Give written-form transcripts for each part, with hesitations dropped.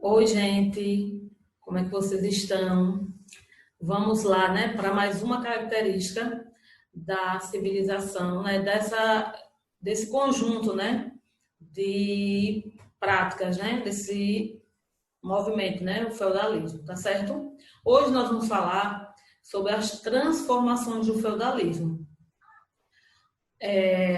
Oi, gente, como é que vocês estão? Vamos lá, né, para mais uma característica da civilização, né, desse conjunto, né, de práticas, né, desse movimento, né, o feudalismo, tá certo? Hoje nós vamos falar sobre as transformações do feudalismo.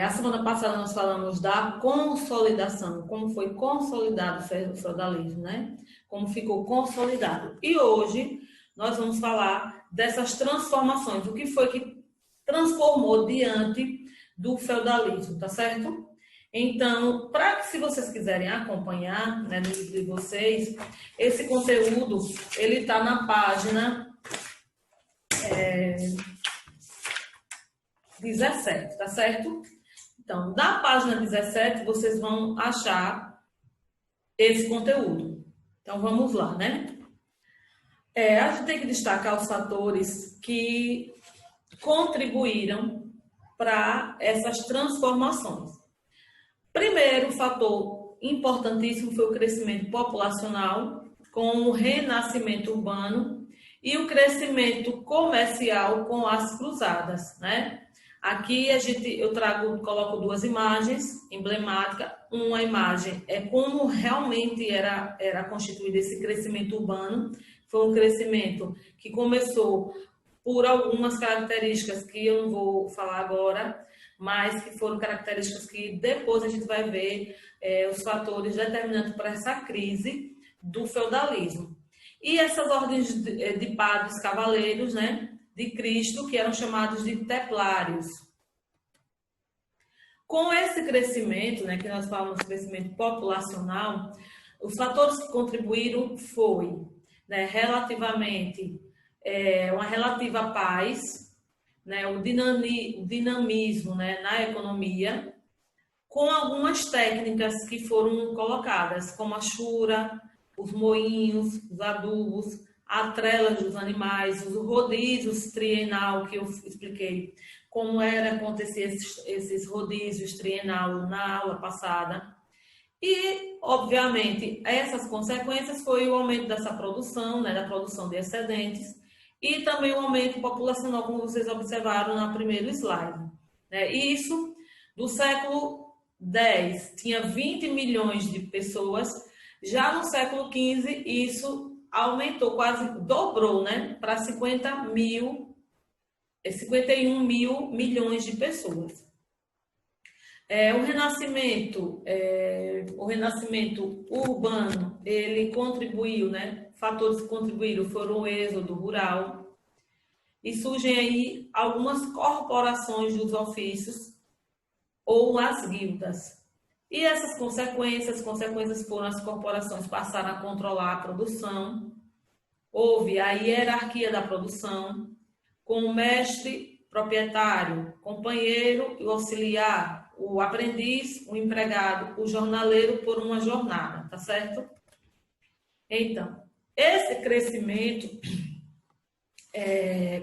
A semana passada nós falamos da consolidação, como foi consolidado o feudalismo, né? Como ficou consolidado. E hoje nós vamos falar dessas transformações, o que foi que transformou diante do feudalismo, tá certo? Então, para que se vocês quiserem acompanhar, né, no livro de vocês, esse conteúdo ele está na página 17, tá certo? Então, na página 17, vocês vão achar esse conteúdo. Então, vamos lá, né? A gente tem que destacar os fatores que contribuíram para essas transformações. Primeiro fator importantíssimo foi o crescimento populacional, com o renascimento urbano e o crescimento comercial com as cruzadas, né? Aqui eu coloco duas imagens emblemáticas. Uma imagem é como realmente era constituído esse crescimento urbano. Foi um crescimento que começou por algumas características que eu não vou falar agora, mas que foram características que depois a gente vai ver os fatores determinantes para essa crise do feudalismo. E essas ordens de padres cavaleiros, né, de Cristo, que eram chamados de templários. Com esse crescimento, né, que nós falamos de crescimento populacional, os fatores que contribuíram foi, né, relativamente uma relativa paz, né, o dinamismo, né, na economia, com algumas técnicas que foram colocadas, como a chura, os moinhos, os adubos, a trela dos animais, os rodízios trienal, que eu expliquei como acontecer esses rodízios trienal na aula passada. E, obviamente, essas consequências foi o aumento dessa produção, né, da produção de excedentes, e também o aumento populacional, como vocês observaram no primeiro slide. Né? Isso, do século X, tinha 20 milhões de pessoas, já no século XV, isso aumentou, quase dobrou, né, para 51 mil milhões de pessoas. O renascimento urbano, ele contribuiu, né? Fatores que contribuíram foram o êxodo rural, e surgem aí algumas corporações dos ofícios ou as guildas. E essas consequências foram as corporações passaram a controlar a produção, houve a hierarquia da produção, com o mestre, proprietário, companheiro e o auxiliar, o aprendiz, o empregado, o jornaleiro por uma jornada, tá certo? Então, esse crescimento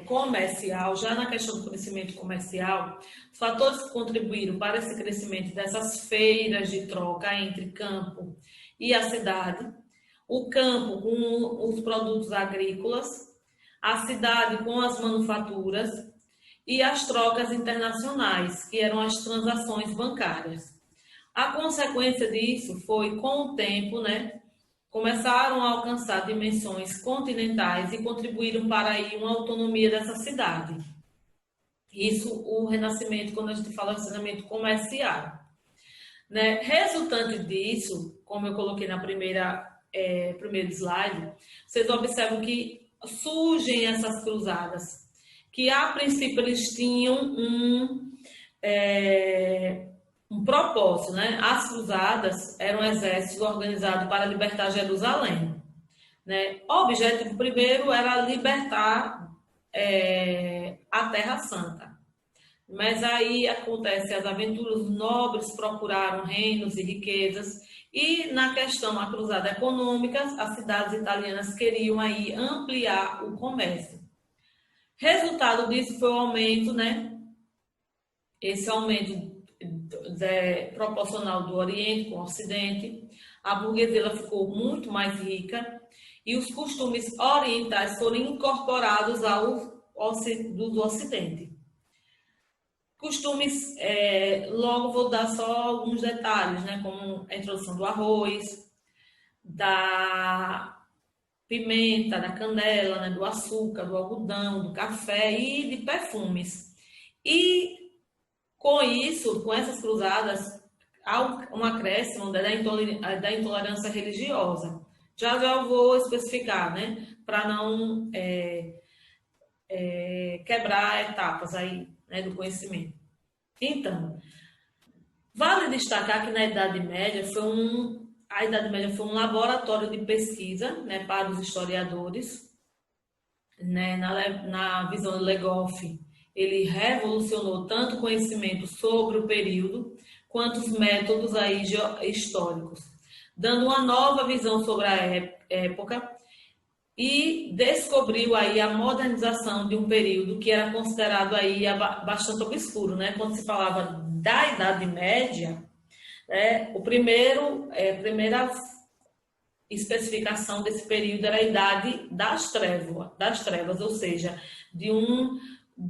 comercial, já na questão do crescimento comercial, os fatores que contribuíram para esse crescimento dessas feiras de troca entre campo e a cidade, o campo com os produtos agrícolas, a cidade com as manufaturas e as trocas internacionais, que eram as transações bancárias. A consequência disso foi, com o tempo, né, começaram a alcançar dimensões continentais e contribuíram para aí uma autonomia dessa cidade. Isso, o renascimento, quando a gente fala de renascimento comercial. Né? Resultante disso, como eu coloquei na primeiro slide, vocês observam que surgem essas cruzadas, que a princípio eles tinham um propósito, né? As cruzadas eram exércitos organizados para libertar Jerusalém, né? O objetivo primeiro era libertar a Terra Santa. Mas aí acontece as aventuras, os nobres procuraram reinos e riquezas, e na questão da cruzada econômica, as cidades italianas queriam aí ampliar o comércio. Resultado disso foi o aumento, né? Esse aumento proporcional do Oriente com o Ocidente, a burguesia ela ficou muito mais rica e os costumes orientais foram incorporados do Ocidente. Costumes, logo vou dar só alguns detalhes, né, como a introdução do arroz, da pimenta, da canela, né, do açúcar, do algodão, do café e de perfumes. E com isso, com essas cruzadas, há um acréscimo da intolerância religiosa. Já eu vou especificar, né, para não quebrar etapas aí, né, do conhecimento. Então, vale destacar que a Idade Média foi um laboratório de pesquisa, né, para os historiadores, né, na visão de Legoff. Ele revolucionou tanto o conhecimento sobre o período quanto os métodos aí históricos, dando uma nova visão sobre a época e descobriu aí a modernização de um período que era considerado aí bastante obscuro, né? Quando se falava da Idade Média, a primeira especificação desse período era a Idade das Trevas, ou seja, de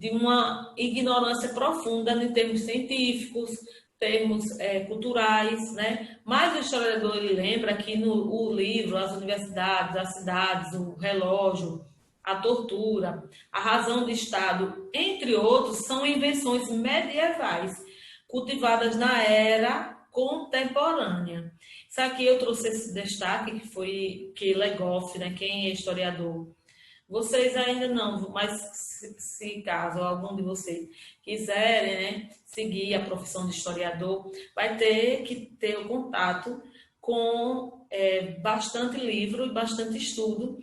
uma ignorância profunda em termos científicos, termos culturais, né? Mas o historiador ele lembra que o livro, as universidades, as cidades, o relógio, a tortura, a razão de Estado, entre outros, são invenções medievais, cultivadas na era contemporânea. Isso aqui eu trouxe esse destaque, que foi que Legoff, né, quem é historiador. Vocês ainda não, mas se caso algum de vocês quiserem, né, seguir a profissão de historiador, vai ter que ter o contato com bastante livro e bastante estudo.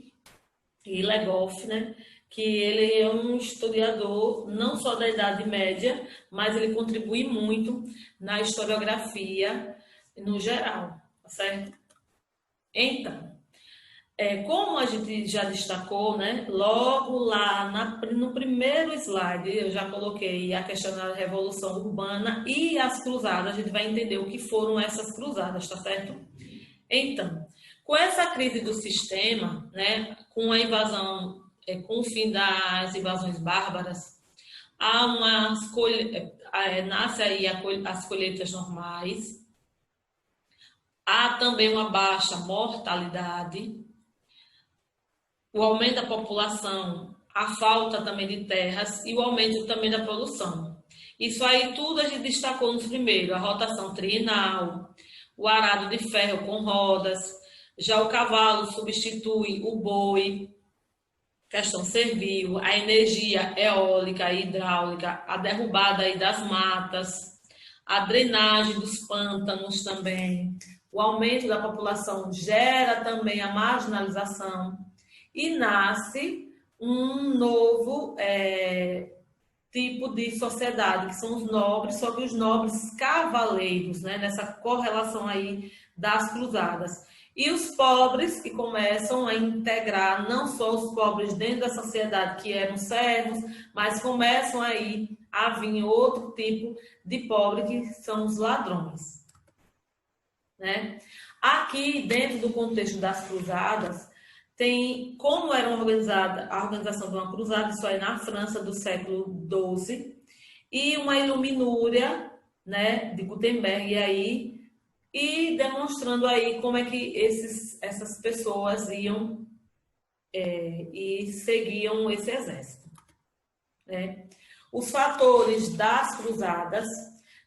E Legoff, né, que ele é um historiador não só da Idade Média, mas ele contribui muito na historiografia no geral, tá certo? Então, como a gente já destacou, né, logo lá no primeiro slide, eu já coloquei a questão da Revolução Urbana e as cruzadas, a gente vai entender o que foram essas cruzadas, tá certo? Então, com essa crise do sistema, né, com a invasão, com o fim das invasões bárbaras, nasce aí as colheitas normais, há também uma baixa mortalidade, o aumento da população, a falta também de terras e o aumento também da produção. Isso aí tudo a gente destacou nos primeiros, a rotação trienal, o arado de ferro com rodas, já o cavalo substitui o boi, questão servil, a energia eólica e hidráulica, a derrubada aí das matas, a drenagem dos pântanos também, o aumento da população gera também a marginalização e nasce um novo tipo de sociedade, que são os nobres, só que os nobres cavaleiros, né, nessa correlação aí das cruzadas. E os pobres que começam a integrar não só os pobres dentro da sociedade que eram servos, mas começam aí a vir outro tipo de pobre que são os ladrões, né? Aqui, dentro do contexto das cruzadas, tem como era organizada a organização de uma cruzada, isso aí na França do século XII, e uma iluminúria, né, de Gutenberg aí, e demonstrando aí como é que essas pessoas iam e seguiam esse exército, né? Os fatores das cruzadas,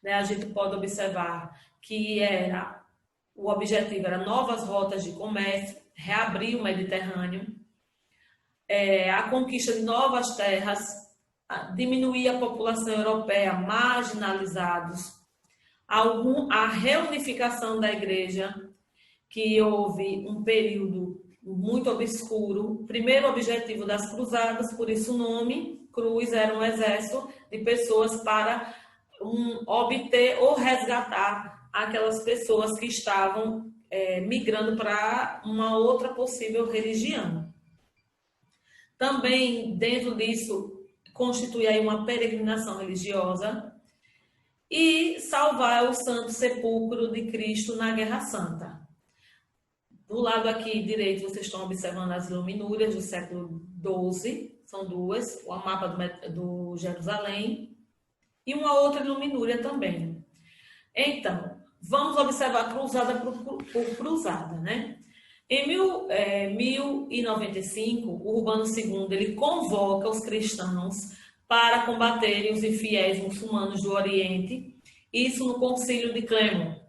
né, a gente pode observar que o objetivo era novas rotas de comércio, reabrir o Mediterrâneo, a conquista de novas terras, diminuir a população europeia, marginalizados, a reunificação da igreja, que houve um período muito obscuro. Primeiro objetivo das cruzadas, por isso o nome, cruz, era um exército de pessoas para obter ou resgatar aquelas pessoas que estavam migrando para uma outra possível religião. Também, dentro disso, constitui aí uma peregrinação religiosa e salvar o Santo Sepulcro de Cristo na Guerra Santa. Do lado aqui direito, vocês estão observando as luminúrias do século XII, são duas, o mapa do Jerusalém e uma outra luminúria também. Então, vamos observar cruzada por cruzada, né? Em 1095, o Urbano II ele convoca os cristãos para combaterem os infiéis muçulmanos do Oriente, isso no Concílio de Clermont.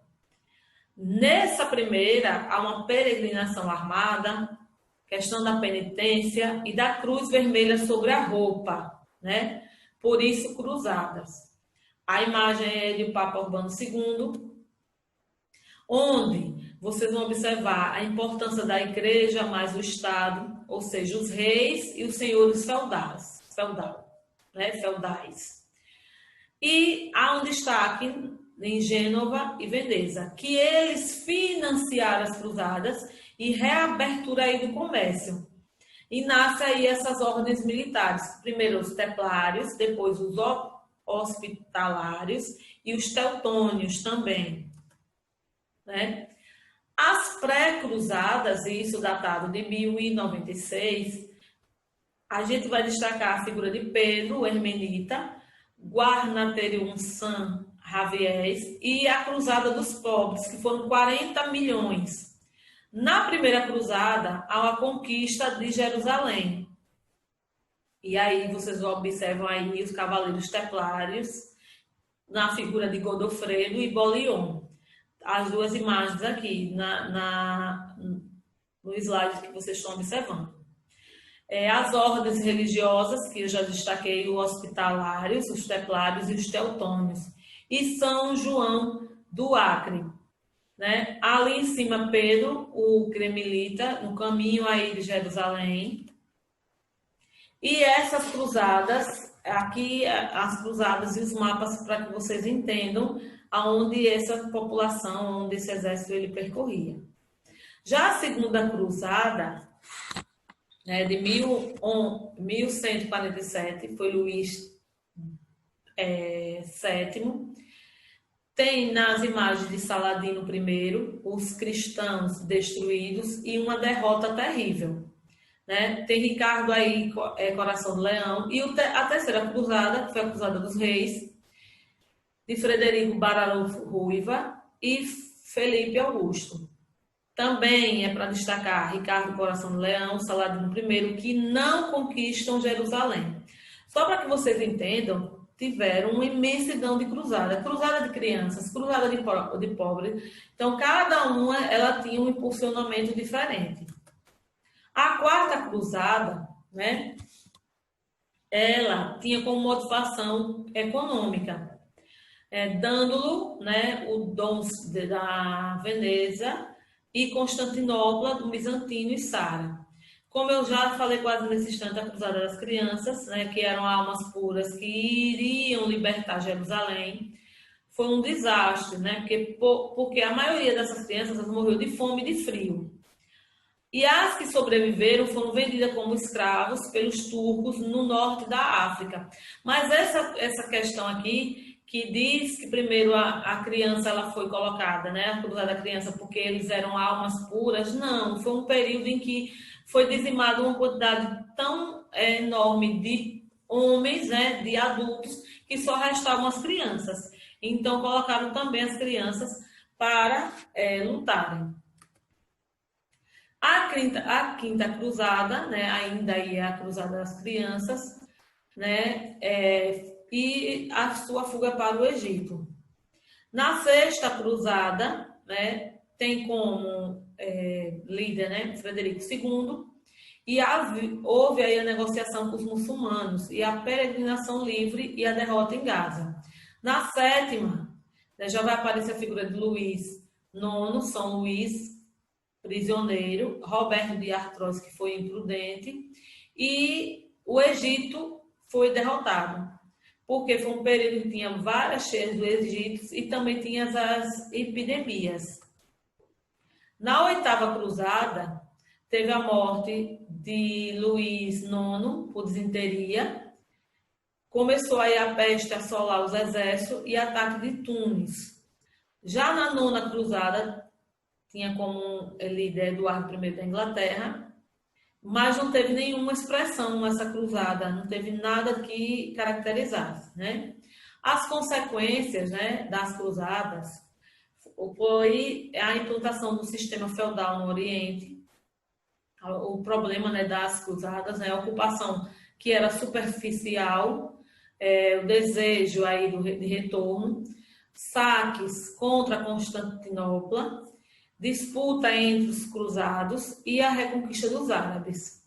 Nessa primeira, há uma peregrinação armada, questão da penitência e da cruz vermelha sobre a roupa, né? Por isso, cruzadas. A imagem é de Papa Urbano II, onde vocês vão observar a importância da igreja mais o Estado, ou seja, os reis e os senhores feudais. E há um destaque em Gênova e Veneza, que eles financiaram as cruzadas e reabertura aí do comércio. E nasce aí essas ordens militares, primeiro os templários, depois os hospitalários e os teutônios também, né? As pré-cruzadas, e isso datado de 1096, a gente vai destacar a figura de Pedro, o Hermenita, Guarnaterium San Javiés e a Cruzada dos Pobres, que foram 40 milhões. Na primeira cruzada, há uma conquista de Jerusalém. E aí vocês observam aí os cavaleiros templários, na figura de Godofredo e Bolion. As duas imagens aqui no slide que vocês estão observando. As ordens religiosas, que eu já destaquei, os hospitalários, os templários e os teutônios. E São João do Acre, né? Ali em cima, Pedro, o Cremilita, no caminho aí de Jerusalém. E essas cruzadas, aqui as cruzadas e os mapas para que vocês entendam aonde essa população, onde esse exército ele percorria. Já a segunda cruzada, né, de 1147, foi Luís VII. Tem nas imagens de Saladino I os cristãos destruídos e uma derrota terrível, né? Tem Ricardo aí, Coração do Leão, e a terceira cruzada, que foi a Cruzada dos Reis, de Frederico Baralhofo Ruiva e Felipe Augusto. Também é para destacar Ricardo Coração do Leão, Saladino I, que não conquistam Jerusalém. Só para que vocês entendam, tiveram uma imensidão de cruzada. Cruzada de crianças, cruzada de pobres. Então, cada uma ela tinha um impulsionamento diferente. A quarta cruzada, né, ela tinha como motivação econômica, Dândulo, né, o dom da Veneza, e Constantinopla, do Bizantino e Sara. Como eu já falei quase nesse instante, a Cruzada das Crianças, né, que eram almas puras que iriam libertar Jerusalém, foi um desastre, né, porque a maioria dessas crianças morreu de fome e de frio. E as que sobreviveram foram vendidas como escravos pelos turcos no norte da África. Mas essa questão aqui, que diz que primeiro a criança ela foi colocada, né, a cruzada da criança, porque eles eram almas puras, não, foi um período em que foi dizimada uma quantidade tão enorme de homens, né, de adultos, que só restavam as crianças. Então, colocaram também as crianças para lutarem. A quinta cruzada, né, ainda aí é a Cruzada das Crianças, né, e a sua fuga para o Egito. Na sexta cruzada, né, tem como líder, né, Frederico II, e houve aí a negociação com os muçulmanos e a peregrinação livre e a derrota em Gaza. Na sétima, né, já vai aparecer a figura de Luís IX, São Luís, prisioneiro, Roberto de Artrose, que foi imprudente, e o Egito foi derrotado, porque foi um período que tinha várias cheias do Egito e também tinha as epidemias. Na oitava cruzada, teve a morte de Luís IX por desinteria, começou aí a peste a assolar os exércitos e ataque de Tunis. Já na nona cruzada, tinha como líder Eduardo I da Inglaterra, mas não teve nenhuma expressão essa cruzada, não teve nada que caracterizasse, né? As consequências, né, das cruzadas foi a implantação do sistema feudal no Oriente, o problema, né, das cruzadas, né, a ocupação que era superficial, o desejo aí de retorno, saques contra Constantinopla, disputa entre os cruzados e a reconquista dos árabes.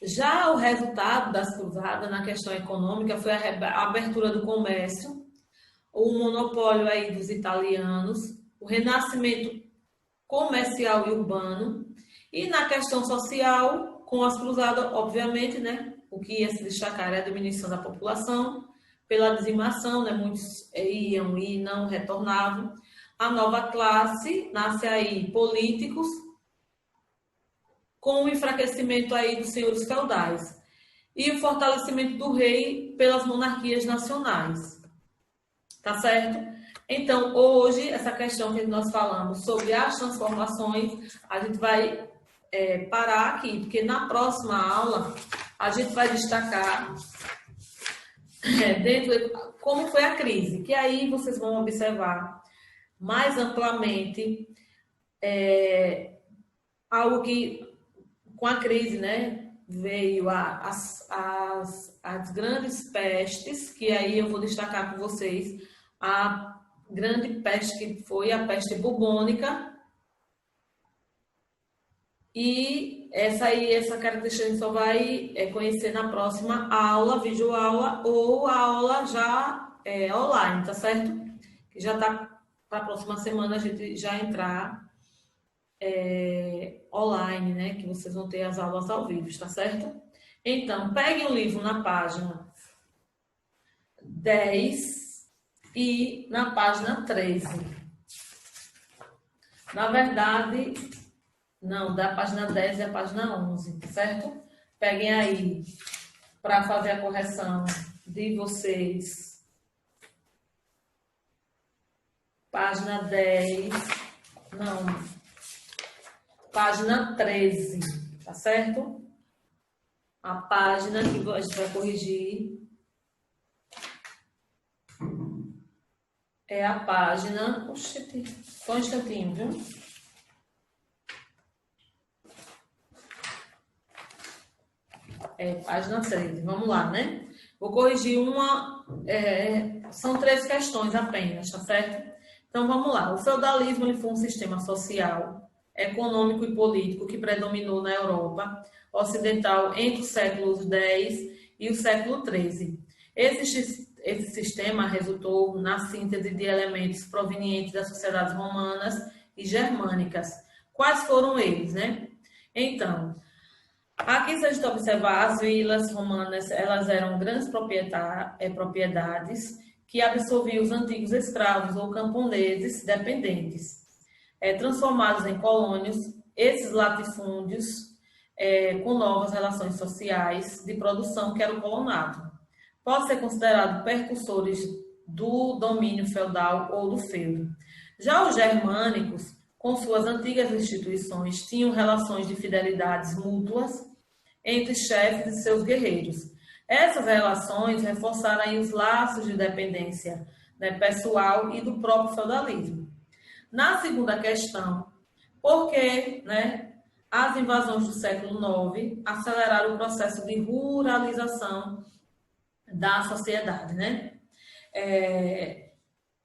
Já o resultado das cruzadas na questão econômica foi a abertura do comércio, o monopólio aí dos italianos, o renascimento comercial e urbano, e na questão social, com as cruzadas, obviamente, né, o que ia se destacar é a diminuição da população, pela dizimação, né, muitos iam e não retornavam. A nova classe nasce aí políticos, com o enfraquecimento aí dos senhores feudais e o fortalecimento do rei pelas monarquias nacionais. Tá certo? Então, hoje, essa questão que nós falamos sobre as transformações, a gente vai parar aqui, porque na próxima aula a gente vai destacar como foi a crise, que aí vocês vão observar mais amplamente algo que, com a crise, né, veio as grandes pestes, que aí eu vou destacar com vocês a grande peste que foi a peste bubônica, e essa característica a gente só vai conhecer na próxima aula, videoaula, ou a aula já online, tá certo? Que já tá para a próxima semana a gente já entrar online, né? Que vocês vão ter as aulas ao vivo, tá certo? Então, peguem o livro na página 10 e na página 13. Na verdade, não, da página 10 e a página 11, certo? Peguem aí para fazer a correção de vocês. Página 10, não, página 13, tá certo? A página que a gente vai corrigir é a página... Oxente, só um instantinho, viu? Página 13, vamos lá, né? Vou corrigir são 3 questões apenas, tá certo? Então, vamos lá. O feudalismo ele foi um sistema social, econômico e político que predominou na Europa ocidental entre os séculos X e o século XIII. Esse sistema resultou na síntese de elementos provenientes das sociedades romanas e germânicas. Quais foram eles, né? Então, aqui, se a gente observar, as vilas romanas, elas eram grandes propriedades que absorviam os antigos escravos ou camponeses dependentes, transformados em colônias. Esses latifúndios com novas relações sociais de produção, que era o colonado. Pode ser considerado precursores do domínio feudal ou do feudo. Já os germânicos, com suas antigas instituições, tinham relações de fidelidades mútuas entre chefes e seus guerreiros. Essas relações reforçaram aí os laços de dependência, né, pessoal e do próprio feudalismo. Na segunda questão, por que, né, as invasões do século IX aceleraram o processo de ruralização da sociedade, né?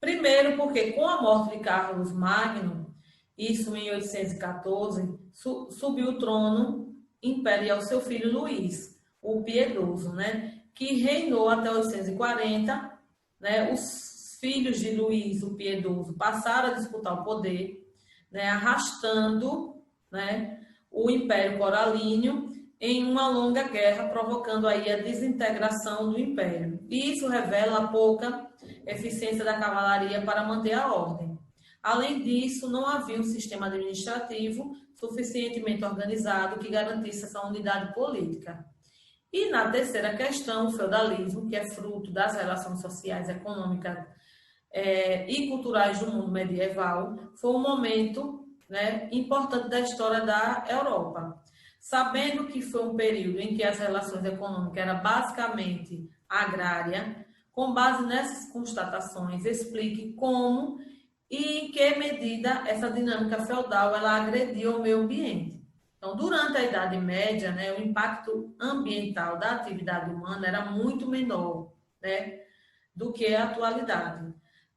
Primeiro, porque com a morte de Carlos Magno, isso em 1814, subiu o trono imperial seu filho Luís, o Piedoso, né? Que reinou até 840, né? Os filhos de Luís, o Piedoso, passaram a disputar o poder, né? Arrastando, né, o Império Coralíneo em uma longa guerra, provocando aí a desintegração do Império. E isso revela a pouca eficiência da cavalaria para manter a ordem. Além disso, não havia um sistema administrativo suficientemente organizado que garantisse essa unidade política. E na terceira questão, o feudalismo, que é fruto das relações sociais, econômicas e culturais do mundo medieval, foi um momento, né, importante da história da Europa. Sabendo que foi um período em que as relações econômicas eram basicamente agrária, com base nessas constatações, explique como e em que medida essa dinâmica feudal ela agrediu o meio ambiente. Então, durante a Idade Média, né, o impacto ambiental da atividade humana era muito menor, né, do que a atualidade,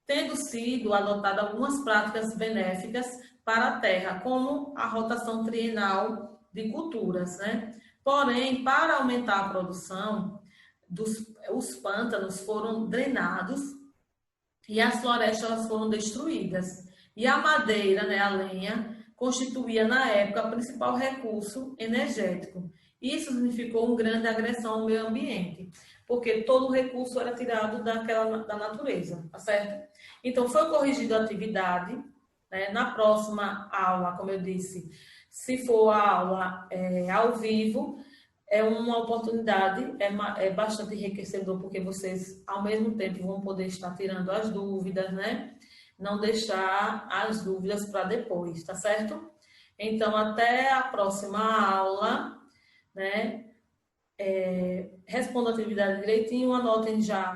tendo sido adotadas algumas práticas benéficas para a terra, como a rotação trienal de culturas, né? Porém, para aumentar a produção, os pântanos foram drenados e as florestas foram destruídas. E a madeira, né, a lenha, constituía na época o principal recurso energético. Isso significou uma grande agressão ao meio ambiente, porque todo o recurso era tirado da natureza, tá certo? Então, foi corrigida a atividade, né? Na próxima aula, como eu disse, se for a aula ao vivo, é uma oportunidade, é bastante enriquecedor, porque vocês, ao mesmo tempo, vão poder estar tirando as dúvidas, né? Não deixar as dúvidas para depois, tá certo? Então, até a próxima aula, né? Responda a atividade direitinho, anotem já